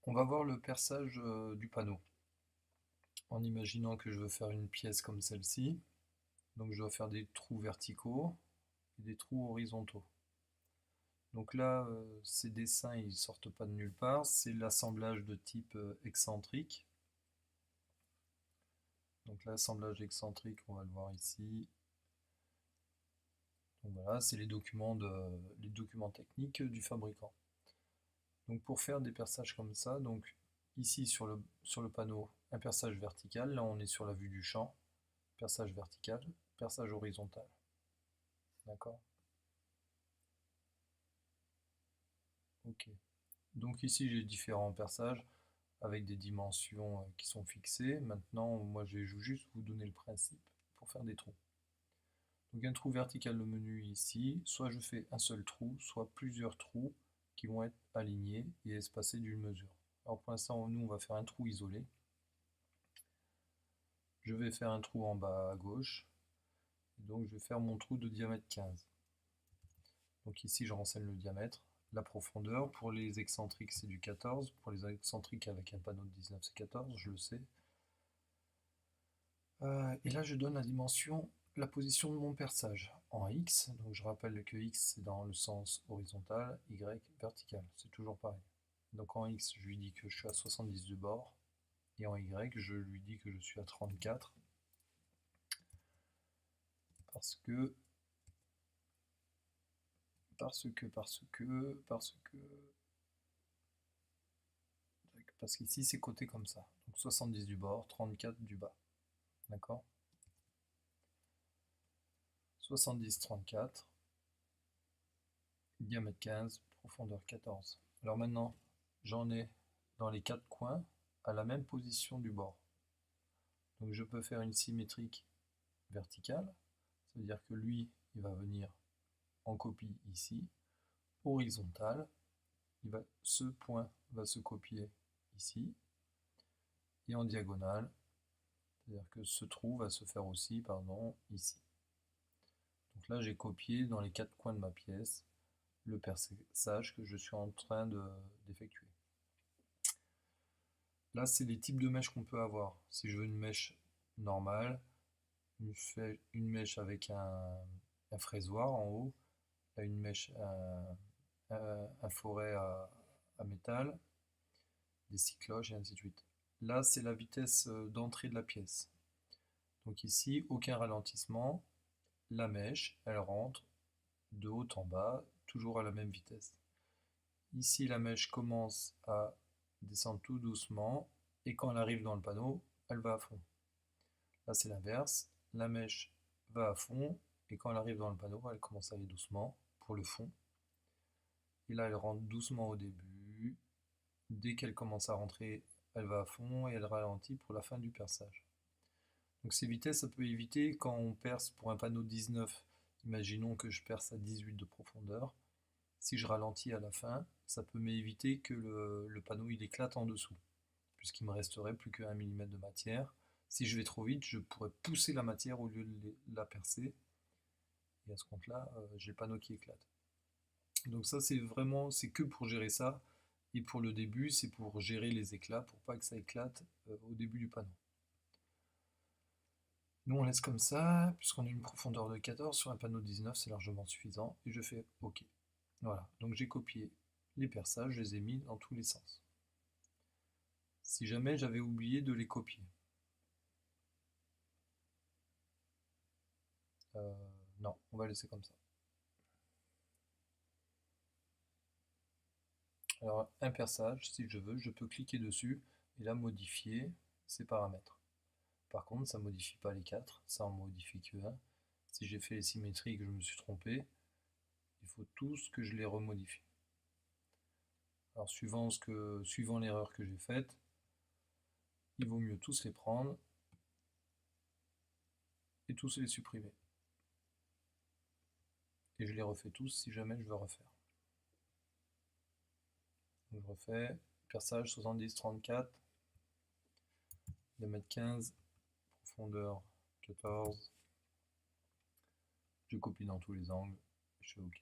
On va voir le perçage du panneau. En imaginant que je veux faire une pièce comme celle-ci, donc je dois faire des trous verticaux et des trous horizontaux. Donc là, ces dessins, ils sortent pas de nulle part, c'est l'assemblage de type excentrique. Donc l'assemblage excentrique, on va le voir ici. Donc voilà, c'est les documents techniques du fabricant. Donc pour faire des perçages comme ça, donc ici sur le panneau, un perçage vertical, là on est sur la vue du champ, perçage vertical, perçage horizontal. D'accord? Ok. Donc ici j'ai différents perçages avec des dimensions qui sont fixées. Maintenant, moi je vais juste vous donner le principe pour faire des trous. Donc un trou vertical, le menu ici, soit je fais un seul trou, soit plusieurs trous qui vont être alignés et espacés d'une mesure. Alors pour l'instant, nous on va faire un trou isolé. Je vais faire un trou en bas à gauche. Donc je vais faire mon trou de diamètre 15. Donc ici je renseigne le diamètre, la profondeur. Pour les excentriques c'est du 14. Pour les excentriques avec un panneau de 19 c'est 14, je le sais. Et là je donne la dimension, la position de mon perçage en X. Donc je rappelle que X c'est dans le sens horizontal, Y vertical. C'est toujours pareil. Donc en X je lui dis que je suis à 70 du bord. Et en Y je lui dis que je suis à 34. Parce que parce qu'ici c'est coté comme ça. Donc 70 du bord, 34 du bas. D'accord? 70, 34, diamètre 15, profondeur 14. Alors maintenant, j'en ai dans les quatre coins à la même position du bord. Donc je peux faire une symétrique verticale. Ça veut dire que lui, il va venir en copie ici. Horizontale, ce point va se copier ici. Et en diagonale, c'est-à-dire que ce trou va se faire aussi, pardon, ici. Donc là, j'ai copié dans les quatre coins de ma pièce le perçage que je suis en train d'effectuer. Là, c'est les types de mèches qu'on peut avoir. Si je veux une mèche normale, une mèche avec un fraisoir en haut, là, une mèche, un forêt à métal, des scie cloches et ainsi de suite. Là, c'est la vitesse d'entrée de la pièce. Donc ici, aucun ralentissement. La mèche, elle rentre de haut en bas, toujours à la même vitesse. Ici, la mèche commence à descendre tout doucement, et quand elle arrive dans le panneau, elle va à fond. Là, c'est l'inverse. La mèche va à fond, et quand elle arrive dans le panneau, elle commence à aller doucement pour le fond. Et là, elle rentre doucement au début. Dès qu'elle commence à rentrer, elle va à fond, et elle ralentit pour la fin du perçage. Donc ces vitesses, ça peut éviter quand on perce pour un panneau 19, imaginons que je perce à 18 de profondeur. Si je ralentis à la fin, ça peut m'éviter que le panneau il éclate en dessous, puisqu'il me resterait plus que 1 mm de matière. Si je vais trop vite, je pourrais pousser la matière au lieu de la percer, et à ce compte-là, j'ai le panneau qui éclate. Donc ça c'est vraiment, c'est que pour gérer ça, et pour le début, c'est pour gérer les éclats, pour pas que ça éclate au début du panneau. Nous on laisse comme ça, puisqu'on a une profondeur de 14, sur un panneau de 19 c'est largement suffisant, et je fais OK. Voilà, donc j'ai copié les perçages, je les ai mis dans tous les sens. Si jamais j'avais oublié de les copier. Non, on va laisser comme ça. Alors un perçage, si je veux, je peux cliquer dessus et là modifier ces paramètres. Par contre, ça ne modifie pas les 4, ça en modifie que 1. Si j'ai fait les symétries et que je me suis trompé, il faut tous que je les remodifie. Alors suivant l'erreur que j'ai faite, il vaut mieux tous les prendre et tous les supprimer. Et je les refais tous si jamais je veux refaire. Donc je refais perçage 70-34, diamètre 15, profondeur 14. Je copie dans tous les angles, je fais OK.